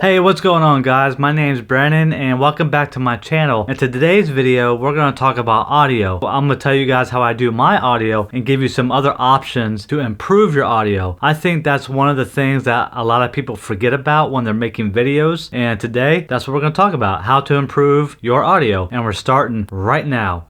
Hey, what's going on guys? My name's Brandon and welcome back to my channel. In today's video, we're going to talk about audio. I'm going to tell you guys how I do my audio and give you some other options to improve your audio. I think that's one of the things that a lot of people forget about when they're making videos. And today, that's what we're going to talk about, how to improve your audio. And we're starting right now.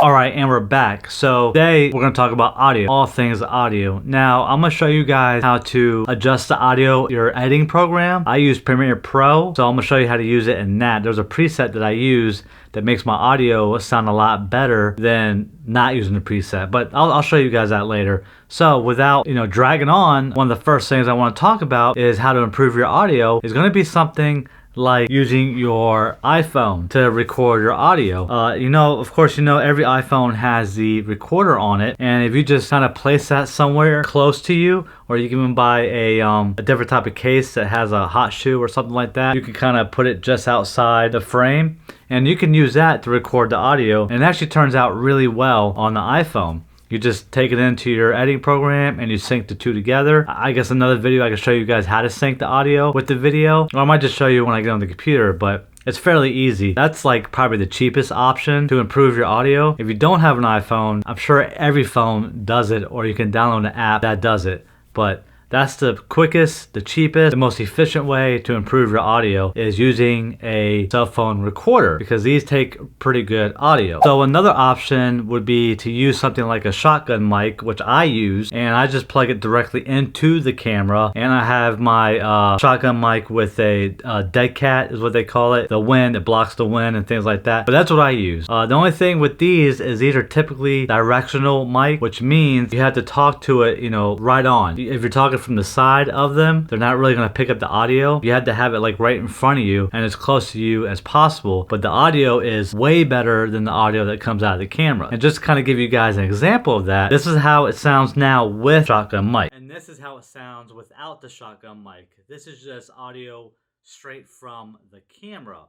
Alright, and we're back. So today we're going to talk about audio, all things audio. Now I'm going to show you guys how to adjust the audio, your editing program. I use Premiere Pro, so I'm going to show you how to use it in that. There's a preset that I use that makes my audio sound a lot better than not using the preset, but I'll show you guys that later. So without dragging on, one of the first things I want to talk about is how to improve your audio. Is going to be something like using your iPhone to record your audio. Of course, every iPhone has the recorder on it, and if you just kind of place that somewhere close to you, or you can even buy a different type of case that has a hot shoe or something like that, you can kind of put it just outside the frame, and you can use that to record the audio, and it actually turns out really well on the iPhone. You just take it into your editing program and you sync the two together. I guess another video I can show you guys how to sync the audio with the video, or I might just show you when I get on the computer, but it's fairly easy. That's like probably the cheapest option to improve your audio. If you don't have an iPhone, I'm sure every phone does it, or you can download an app that does it. But that's the quickest, the cheapest, the most efficient way to improve your audio is using a cell phone recorder, because these take pretty good audio. So another option would be to use something like a shotgun mic, which I use, and I just plug it directly into the camera, and I have my shotgun mic with a dead cat is what they call it. The wind, it blocks the wind and things like that. But that's what I use. The only thing with these is these are typically directional mic, which means you have to talk to it, right on. If you're talking from the side of them, they're not really going to pick up the audio. You have to have it like right in front of you and as close to you as possible, but the audio is way better than the audio that comes out of the camera. And just to kind of give you guys an example of that, this is how it sounds now with shotgun mic, and this is how it sounds without the shotgun mic. This is just audio straight from the camera,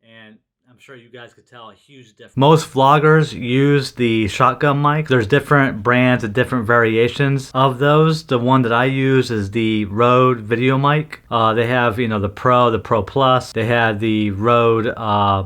and I'm sure you guys could tell a huge difference. Most vloggers use the shotgun mic. There's different brands and different variations of those. The one that I use is the Rode video mic. They have, the Pro, the Pro Plus. They have the Rode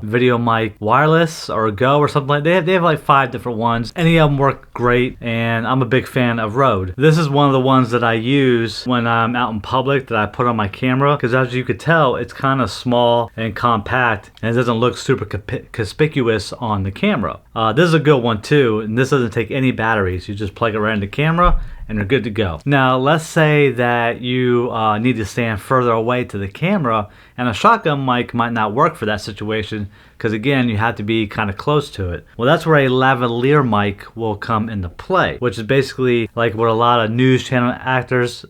video mic wireless or Go or something like that. They have like 5 different ones. Any of them work great, and I'm a big fan of Rode. This is one of the ones that I use when I'm out in public that I put on my camera, because as you could tell, it's kind of small and compact, and it doesn't look super conspicuous on the camera. This is a good one too, and this doesn't take any batteries. You just plug it right in the camera and you're good to go. Now let's say that you need to stand further away to the camera, and a shotgun mic might not work for that situation, because again, you have to be kind of close to it. Well, that's where a lavalier mic will come into play, which is basically like what a lot of news channel anchors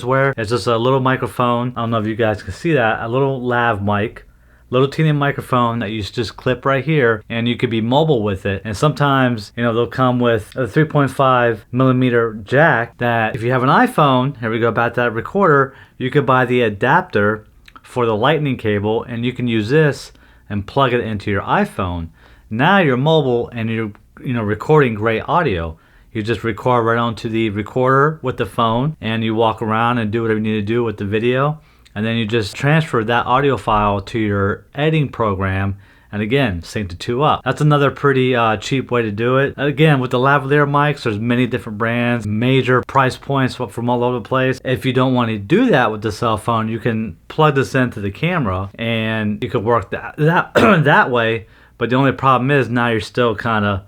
wear. It's just a little microphone. I don't know if you guys can see that, a little lav mic, little teeny microphone that you just clip right here, and you could be mobile with it. And sometimes, they'll come with a 3.5 millimeter jack that if you have an iPhone, here we go back to that recorder, you could buy the adapter for the lightning cable, and you can use this and plug it into your iPhone. Now you're mobile and you're recording great audio. You just record right onto the recorder with the phone, and you walk around and do whatever you need to do with the video. And then you just transfer that audio file to your editing program, and again, sync the two up. That's another pretty cheap way to do it. Again, with the lavalier mics, there's many different brands, major price points from all over the place. If you don't want to do that with the cell phone, you can plug this into the camera, and you could work that way. But the only problem is now you're still kind of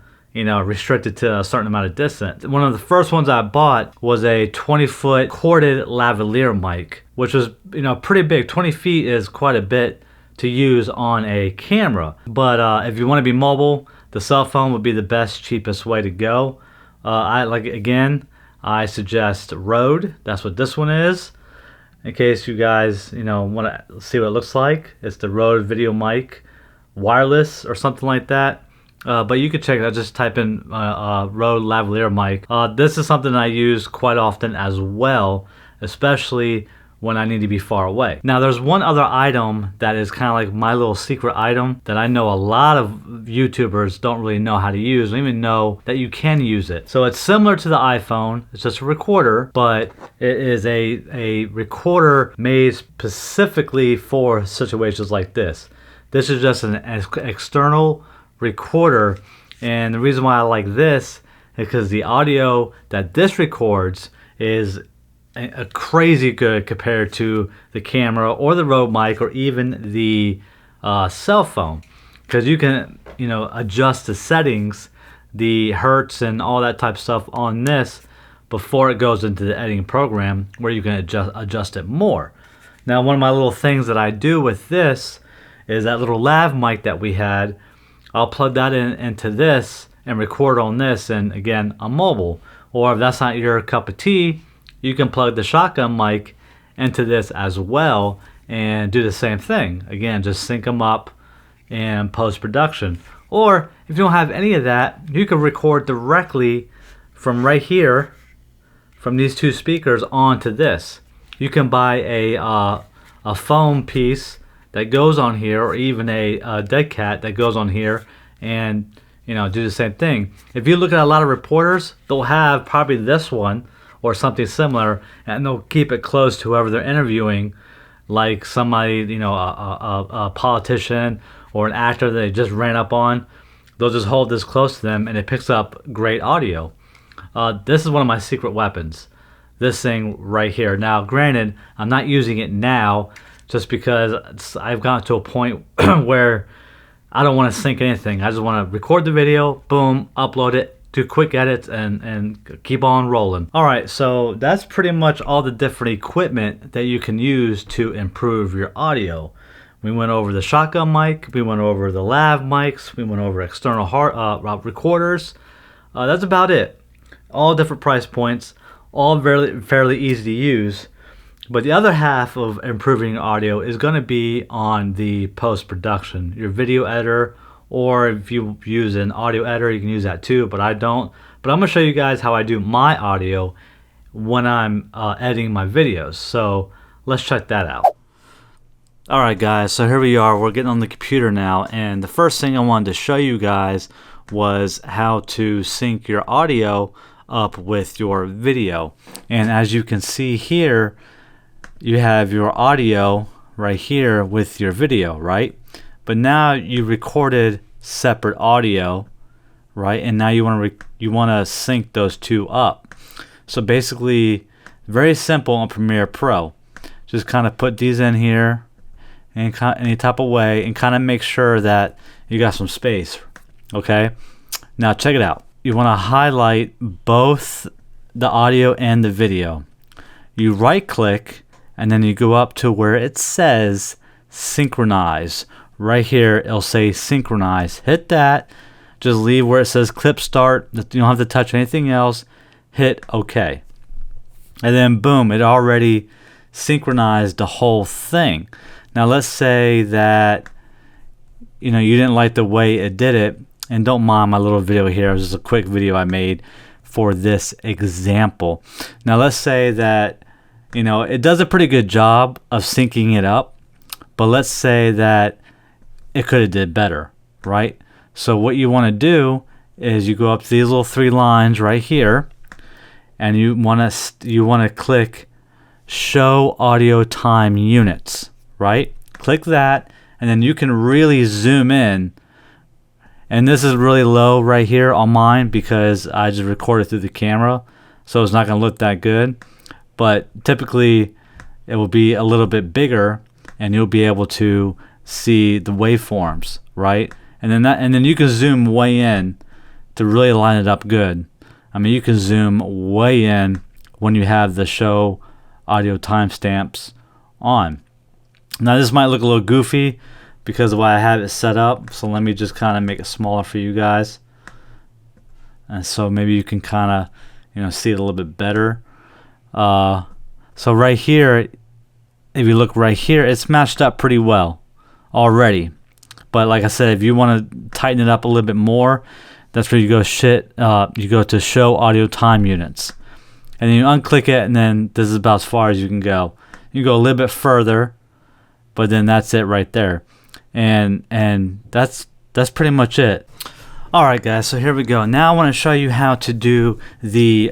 restricted to a certain amount of distance. One of the first ones I bought was a 20-foot corded lavalier mic, which was pretty big. 20 feet is quite a bit to use on a camera. But if you want to be mobile, the cell phone would be the best, cheapest way to go. I suggest Rode. That's what this one is. In case you guys want to see what it looks like, it's the Rode video mic wireless or something like that. But you could check it out. Just type in Rode lavalier mic. This is something I use quite often as well, especially when I need to be far away. Now there's one other item that is kind of like my little secret item that I know a lot of YouTubers don't really know how to use, don't even know that you can use it. So it's similar to the iPhone, it's just a recorder, but it is a recorder made specifically for situations like this. This is just an external recorder, and the reason why I like this is because the audio that this records is a crazy good compared to the camera or the Rode mic or even the cell phone, because you can adjust the settings, the hertz and all that type of stuff on this before it goes into the editing program, where you can adjust it more. Now one of my little things that I do with this is that little lav mic that we had, I'll plug that into this and record on this, and again, I'm mobile. Or if that's not your cup of tea, you can plug the shotgun mic into this as well and do the same thing. Again, just sync them up in post-production. Or if you don't have any of that, you can record directly from right here, from these two speakers onto this. You can buy a foam piece that goes on here, or even a dead cat that goes on here, and do the same thing. If you look at a lot of reporters, they'll have probably this one or something similar, and they'll keep it close to whoever they're interviewing, like somebody, a politician or an actor that they just ran up on. They'll just hold this close to them and it picks up great audio. This is one of my secret weapons, this thing right here. Now granted, I'm not using it now just because I've gotten to a point where I don't want to sync anything. I just want to record the video, boom, upload it, do quick edits, and keep on rolling. Alright, so that's pretty much all the different equipment that you can use to improve your audio. We went over the shotgun mic, we went over the lav mics, we went over external recorders. That's about it. All different price points, all fairly easy to use. But the other half of improving your audio is going to be on the post-production, your video editor, or if you use an audio editor, you can use that too, but I don't. But I'm going to show you guys how I do my audio when I'm editing my videos. So let's check that out. Alright guys, so here we are, we're getting on the computer now, and the first thing I wanted to show you guys was how to sync your audio up with your video. And as you can see here, you have your audio right here with your video, right? But now you recorded separate audio, right? And now you want to sync those two up. So basically, very simple on Premiere Pro. Just kind of put these in here in any type of way and kind of make sure that you got some space. Okay? Now check it out. You want to highlight both the audio and the video. You right click and then you go up to where it says synchronize. Right here it'll say synchronize. Hit that. Just leave where it says clip start. You don't have to touch anything else. Hit OK. And then boom, it already synchronized the whole thing. Now let's say that you didn't like the way it did it, and don't mind my little video here. It was just a quick video I made for this example. Now let's say that it does a pretty good job of syncing it up, but let's say that it could have did better, right? So what you want to do is you go up to these little three lines right here, and you want to click show audio time units, right? Click that, and then you can really zoom in. And this is really low right here on mine because I just recorded through the camera, so it's not going to look that good. But typically it will be a little bit bigger, and you'll be able to see the waveforms, right? And then you can zoom way in to really line it up good. I mean, you can zoom way in when you have the show audio timestamps on. Now this might look a little goofy because of the way I have it set up, so let me just kind of make it smaller for you guys, and so maybe you can kind of see it a little bit better. So right here, if you look right here, it's matched up pretty well already. But like I said, if you want to tighten it up a little bit more, that's where you go you go to show audio time units, and then you unclick it, and then this is about as far as you can go. You go a little bit further, but then that's it right there. And that's pretty much it. Alright guys, so here we go. Now I want to show you how to do the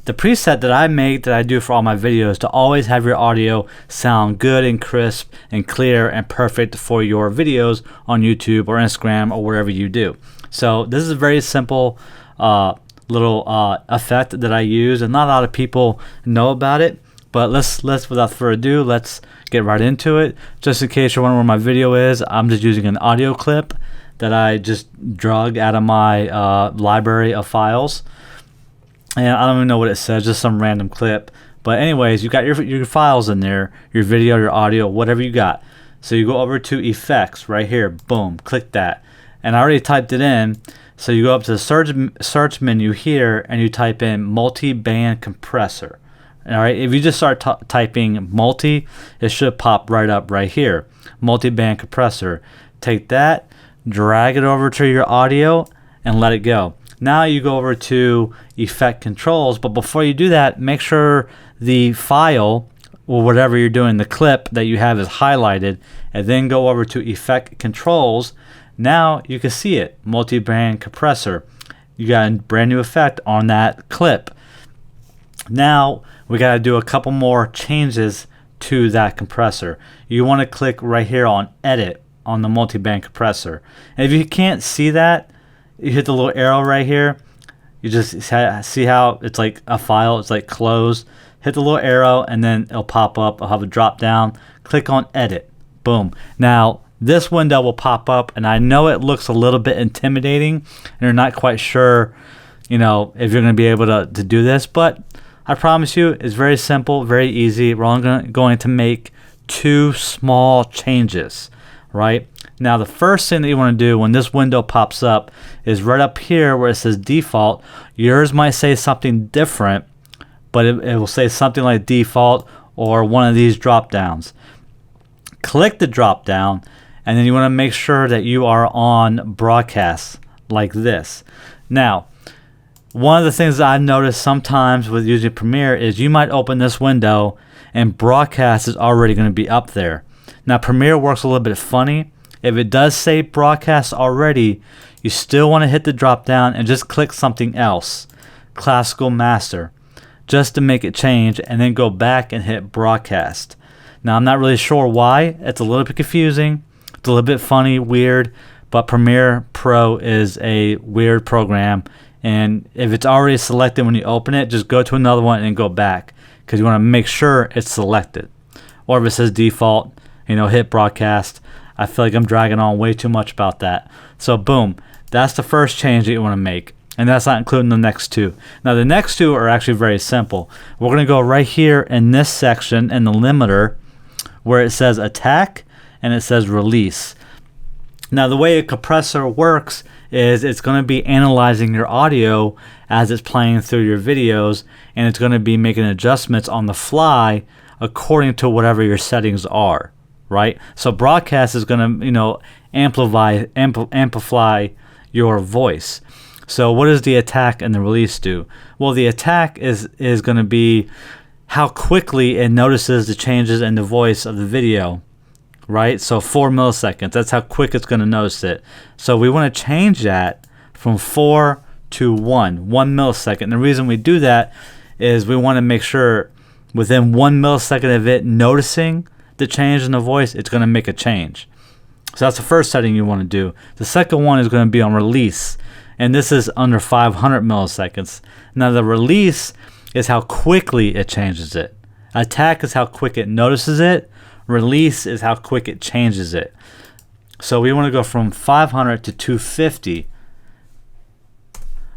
preset that I make, that I do for all my videos, to always have your audio sound good and crisp and clear and perfect for your videos on YouTube or Instagram or wherever you do. So this is a very simple little effect that I use, and not a lot of people know about it. But let's without further ado, let's get right into it. Just in case you're wondering where my video is, I'm just using an audio clip that I just drug out of my library of files, and I don't even know what it says, just some random clip. But anyways, you got your files in there, your video, your audio, whatever you got. So you go over to effects right here, boom, click that, and I already typed it in. So you go up to the search menu here and you type in multi-band compressor. All right, if you just start typing multi, it should pop right up right here, multi-band compressor. Take that, drag it over to your audio and let it go. Now you go over to effect controls, but before you do that, make sure the file or whatever you're doing, the clip that you have, is highlighted, and then go over to effect controls. Now you can see it, multi-band compressor. You got a brand new effect on that clip. Now we got to do a couple more changes to that compressor. You want to click right here on edit on the multi-band compressor. And if you can't see that, you hit the little arrow right here. You just see how it's like a file, it's like close. Hit the little arrow and then it'll pop up. I'll have a drop down. Click on edit. Boom. Now this window will pop up, and I know it looks a little bit intimidating and you're not quite sure, you know, if you're going to be able to do this, but I promise you it's very simple, very easy. We're only going to make 2 small changes. Right now, the first thing that you want to do when this window pops up is right up here where it says default. Yours might say something different, but it will say something like default or one of these drop downs. Click the drop down, and then you want to make sure that you are on broadcast like this. Now, one of the things that I've noticed sometimes with using Premiere is you might open this window and broadcast is already going to be up there. Now Premiere works a little bit funny. If it does say broadcast already, you still want to hit the drop down and just click something else, classical master, just to make it change, and then go back and hit broadcast. Now I'm not really sure why. It's a little bit confusing. It's a little bit funny, weird, but Premiere Pro is a weird program, and if it's already selected when you open it, just go to another one and go back, because you want to make sure it's selected. Or if it says default, you know, hit broadcast. I feel like I'm dragging on way too much about that. So boom, that's the first change that you want to make, and that's not including the next 2. Now the next 2 are actually very simple. We're going to go right here in this section in the limiter where it says attack and it says release. Now the way a compressor works is it's going to be analyzing your audio as it's playing through your videos, and it's going to be making adjustments on the fly according to whatever your settings are. Right? So broadcast is going to, you know, amplify your voice. So what does the attack and the release do? Well, the attack is going to be how quickly it notices the changes in the voice of the video. Right? So 4 milliseconds. That's how quick it's going to notice it. So we want to change that from 4 to 1 millisecond. And the reason we do that is we want to make sure within 1 millisecond of it noticing the change in the voice, it's going to make a change. So that's the first setting you want to do. The second one is going to be on release, and this is under 500 milliseconds. Now the release is how quickly it changes it. Attack is how quick it notices it. Release is how quick it changes it. So we want to go from 500 to 250.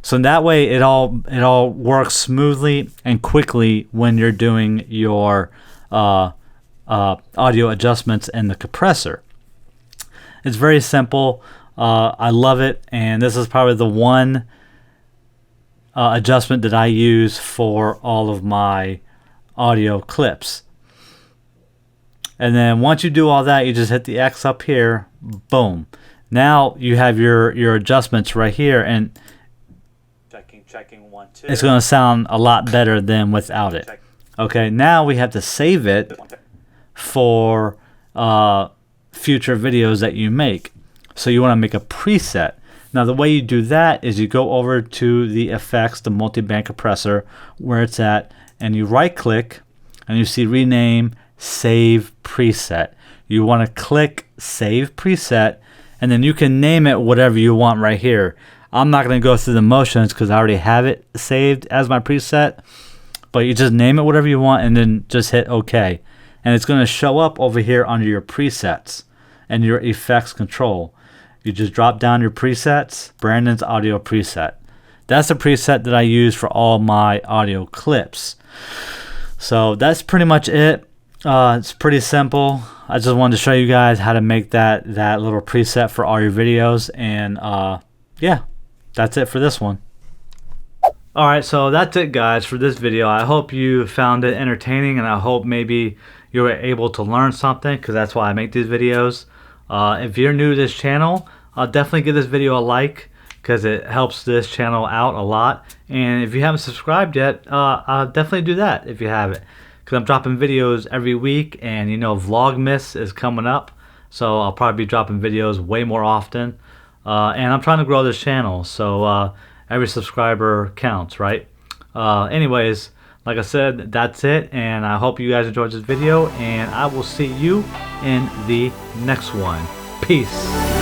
So that way it all works smoothly and quickly when you're doing your audio adjustments in the compressor. It's very simple. I love it, and this is probably the one adjustment that I use for all of my audio clips. And then once you do all that, you just hit the X up here, boom. Now you have your adjustments right here, and checking 1 2. It's going to sound a lot better than without it. Okay, now we have to save it. for future videos that you make. So you want to make a preset. Now the way you do that is you go over to the effects, the multi-band compressor, where it's at, and you right click and you see rename save preset. You want to click save preset, and then you can name it whatever you want right here. I'm not going to go through the motions because I already have it saved as my preset, but you just name it whatever you want and then just hit OK. And it's going to show up over here under your presets and your effects control. You just drop down your presets, Brandon's audio preset. That's the preset that I use for all my audio clips. So that's pretty much it. It's pretty simple. I just wanted to show you guys how to make that little preset for all your videos. And yeah, that's it for this one. Alright, so that's it guys for this video. I hope you found it entertaining, and I hope maybe you were able to learn something, because that's why I make these videos. If you're new to this channel, definitely give this video a like, because it helps this channel out a lot. And if you haven't subscribed yet, definitely do that if you haven't, because I'm dropping videos every week, and you know Vlogmas is coming up, so I'll probably be dropping videos way more often. And I'm trying to grow this channel, so every subscriber counts, right? Anyways, like I said, that's it, and I hope you guys enjoyed this video, and I will see you in the next one. Peace.